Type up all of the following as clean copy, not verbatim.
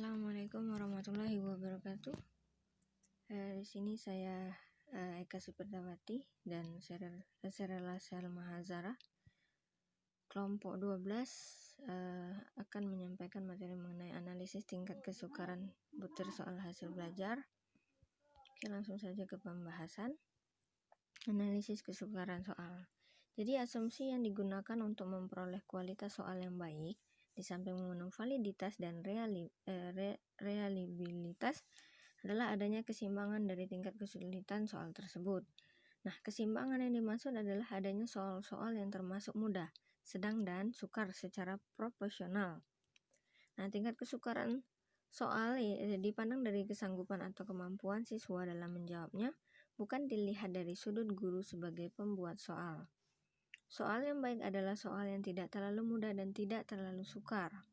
Assalamualaikum warahmatullahi wabarakatuh. Di sini saya Eka Superdawati dan Serela Selma Hazara. Kelompok 12 akan menyampaikan materi mengenai analisis tingkat kesukaran butir soal hasil belajar. Oke, langsung saja ke pembahasan. Analisis kesukaran soal. Jadi asumsi yang digunakan untuk memperoleh kualitas soal yang baik di samping memenuhi validitas dan reliabilitas adalah adanya keseimbangan dari tingkat kesulitan soal tersebut. Nah, keseimbangan yang dimaksud adalah adanya soal-soal yang termasuk mudah, sedang, dan sukar secara proporsional. Nah, tingkat kesukaran soal dipandang dari kesanggupan atau kemampuan siswa dalam menjawabnya, bukan dilihat dari sudut guru sebagai pembuat soal. Soal yang baik adalah soal yang tidak terlalu mudah dan tidak terlalu sukar.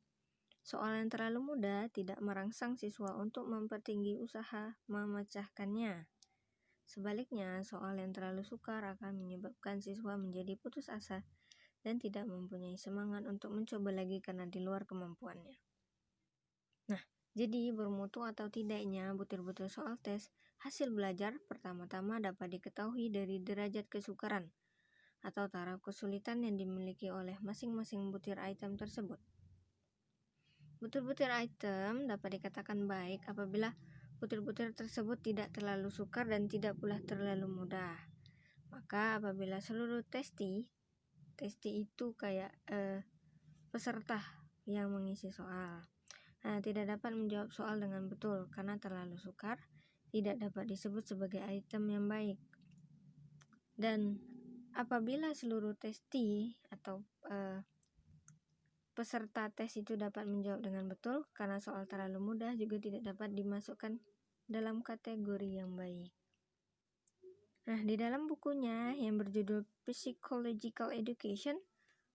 Soal yang terlalu mudah tidak merangsang siswa untuk mempertinggi usaha memecahkannya. Sebaliknya, soal yang terlalu sukar akan menyebabkan siswa menjadi putus asa dan tidak mempunyai semangat untuk mencoba lagi karena di luar kemampuannya. Nah, jadi bermutu atau tidaknya butir-butir soal tes hasil belajar pertama-tama dapat diketahui dari derajat kesukaran atau taraf kesulitan yang dimiliki oleh masing-masing butir item tersebut. Butir-butir item dapat dikatakan baik apabila butir-butir tersebut tidak terlalu sukar dan tidak pula terlalu mudah. Maka apabila seluruh testi itu kayak peserta yang mengisi soal, tidak dapat menjawab soal dengan betul karena terlalu sukar, tidak dapat disebut sebagai item yang baik. Dan apabila seluruh testi atau peserta tes itu dapat menjawab dengan betul karena soal terlalu mudah, juga tidak dapat dimasukkan dalam kategori yang baik. Nah, di dalam bukunya yang berjudul Psychological Education,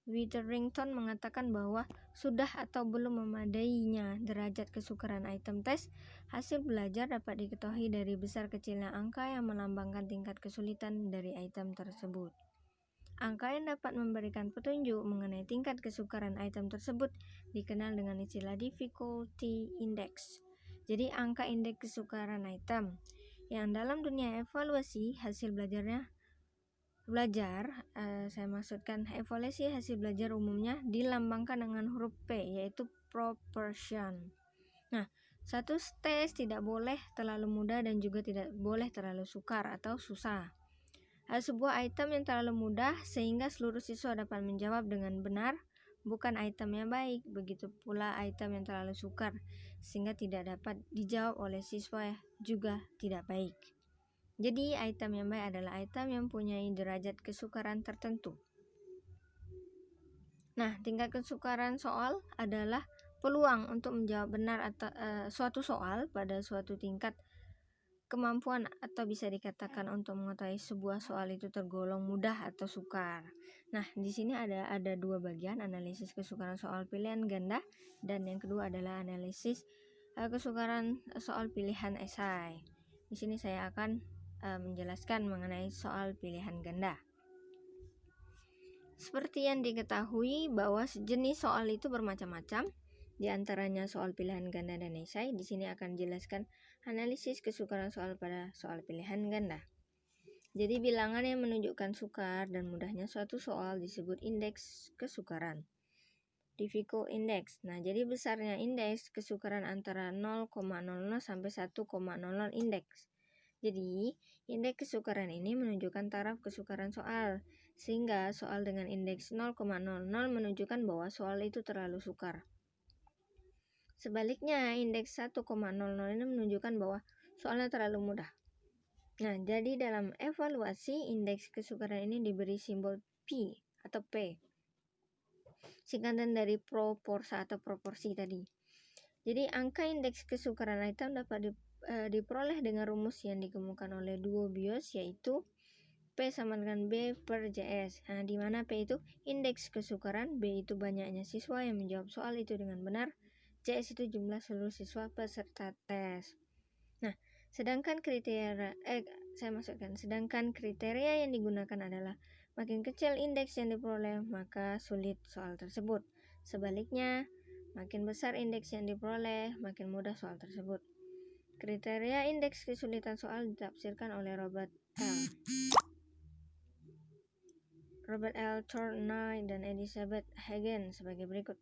Witherington mengatakan bahwa sudah atau belum memadainya derajat kesukaran item tes hasil belajar dapat diketahui dari besar kecilnya angka yang melambangkan tingkat kesulitan dari item tersebut. Angka yang dapat memberikan petunjuk mengenai tingkat kesukaran item tersebut dikenal dengan istilah difficulty index. Jadi angka indeks kesukaran item yang dalam dunia evaluasi hasil evaluasi hasil belajar umumnya dilambangkan dengan huruf P, yaitu proportion. Nah, satu tes tidak boleh terlalu mudah dan juga tidak boleh terlalu sukar atau susah. Sebuah item yang terlalu mudah sehingga seluruh siswa dapat menjawab dengan benar bukan item yang baik. Begitu pula item yang terlalu sukar sehingga tidak dapat dijawab oleh siswa juga tidak baik. Jadi item yang baik adalah item yang mempunyai derajat kesukaran tertentu. Nah, tingkat kesukaran soal adalah peluang untuk menjawab benar atau suatu soal pada suatu tingkat kemampuan, atau bisa dikatakan untuk mengetahui sebuah soal itu tergolong mudah atau sukar. Nah, di sini ada dua bagian, analisis kesukaran soal pilihan ganda dan yang kedua adalah analisis kesukaran soal pilihan esai. Di sini saya akan menjelaskan mengenai soal pilihan ganda. Seperti yang diketahui bahwa sejenis soal itu bermacam-macam, di antaranya soal pilihan ganda dan esai. Di sini akan dijelaskan analisis kesukaran soal pada soal pilihan ganda. Jadi bilangan yang menunjukkan sukar dan mudahnya suatu soal disebut indeks kesukaran, difficult index. Nah, jadi besarnya indeks kesukaran antara 0,00 sampai 1,00 indeks. Jadi, indeks kesukaran ini menunjukkan taraf kesukaran soal, sehingga soal dengan indeks 0,00 menunjukkan bahwa soal itu terlalu sukar. Sebaliknya, indeks 1,00 ini menunjukkan bahwa soalnya terlalu mudah. Nah, jadi dalam evaluasi, indeks kesukaran ini diberi simbol P atau P, singkatan dari proporsa atau proporsi tadi. Jadi, angka indeks kesukaran item dapat diperoleh dengan rumus yang dikemukakan oleh duo BIOS, yaitu P sama dengan B per JS. Nah, di mana P itu indeks kesukaran, B itu banyaknya siswa yang menjawab soal itu dengan benar, JS itu jumlah seluruh siswa peserta tes. Nah, sedangkan kriteria yang digunakan adalah makin kecil indeks yang diperoleh maka sulit soal tersebut. Sebaliknya, Makin besar indeks yang diperoleh, makin mudah soal tersebut. Kriteria indeks kesulitan soal ditafsirkan oleh Robert L. Thornton dan Elizabeth Hagen sebagai berikut.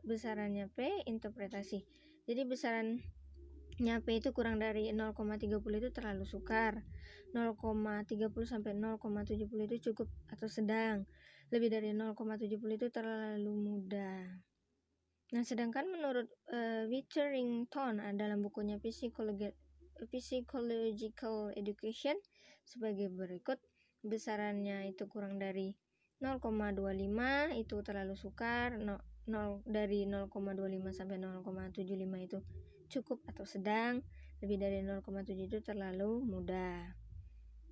Besarannya P, interpretasi. Jadi besarannya P itu kurang dari 0,30 itu terlalu sukar. 0,30 sampai 0,70 itu cukup atau sedang. Lebih dari 0,70 itu terlalu mudah. Nah, sedangkan menurut Witherington dalam bukunya Psychological Education sebagai berikut. Besarannya itu kurang dari 0,25 itu terlalu sukar, dari 0,25 sampai 0,75 itu cukup atau sedang, lebih dari 0,7 itu terlalu mudah.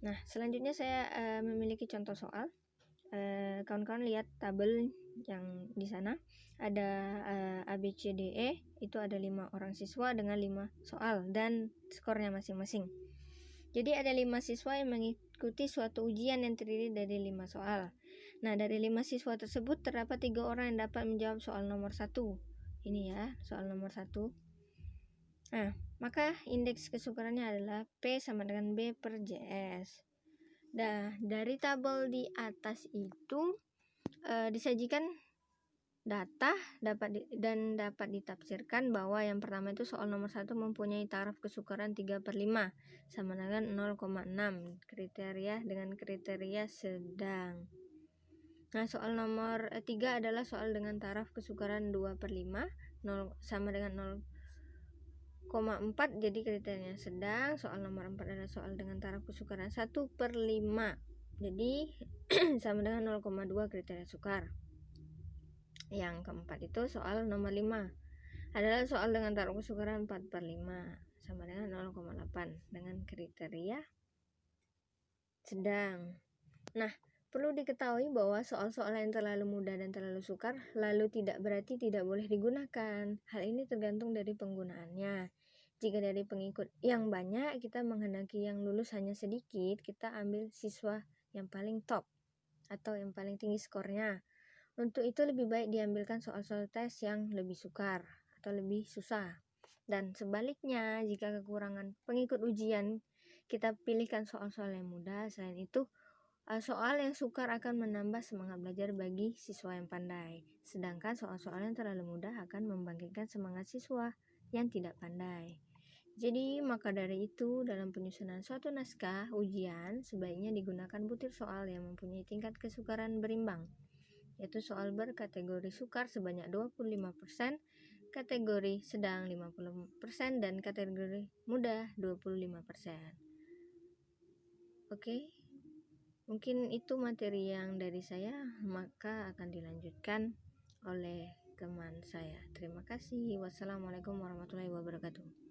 Nah, selanjutnya saya memiliki contoh soal. Kawan-kawan lihat tabel yang di sana ada ABCDE, itu ada 5 orang siswa dengan 5 soal dan skornya masing-masing. Jadi ada 5 siswa yang mengikuti suatu ujian yang terdiri dari 5 soal. Nah, dari 5 siswa tersebut terdapat 3 orang yang dapat menjawab soal nomor 1. Ini ya, soal nomor 1. Nah, maka indeks kesukarannya adalah P sama dengan B per JS. Nah, dari tabel di atas itu disajikan data dapat ditafsirkan bahwa yang pertama itu soal nomor 1 mempunyai taraf kesukaran 3/5 sama dengan 0,6 kriteria dengan kriteria sedang. Nah, soal nomor 3 adalah soal dengan taraf kesukaran 2/5 sama dengan 0,4 jadi kriterianya sedang. Soal nomor 4 adalah soal dengan taraf kesukaran 1/5 jadi sama dengan 0,2 kriteria sukar. Yang keempat itu soal nomor 5 adalah soal dengan taraf kesukaran 4/5 sama dengan 0,8 dengan kriteria sedang. Nah, perlu diketahui bahwa soal-soal yang terlalu mudah dan terlalu sukar lalu tidak berarti tidak boleh digunakan. Hal ini tergantung dari penggunaannya. Jika dari pengikut yang banyak kita menghendaki yang lulus hanya sedikit, kita ambil siswa yang paling top atau yang paling tinggi skornya. Untuk itu lebih baik diambilkan soal-soal tes yang lebih sukar atau lebih susah. Dan sebaliknya, jika kekurangan pengikut ujian, kita pilihkan soal-soal yang mudah. Selain itu, soal yang sukar akan menambah semangat belajar bagi siswa yang pandai. Sedangkan soal-soal yang terlalu mudah akan membangkitkan semangat siswa yang tidak pandai. Jadi, maka dari itu, dalam penyusunan suatu naskah ujian, sebaiknya digunakan butir soal yang mempunyai tingkat kesukaran berimbang, yaitu soal berkategori sukar sebanyak 25%, kategori sedang 50%, dan kategori mudah 25%. Oke, mungkin itu materi yang dari saya, maka akan dilanjutkan oleh teman saya. Terima kasih. Wassalamualaikum warahmatullahi wabarakatuh.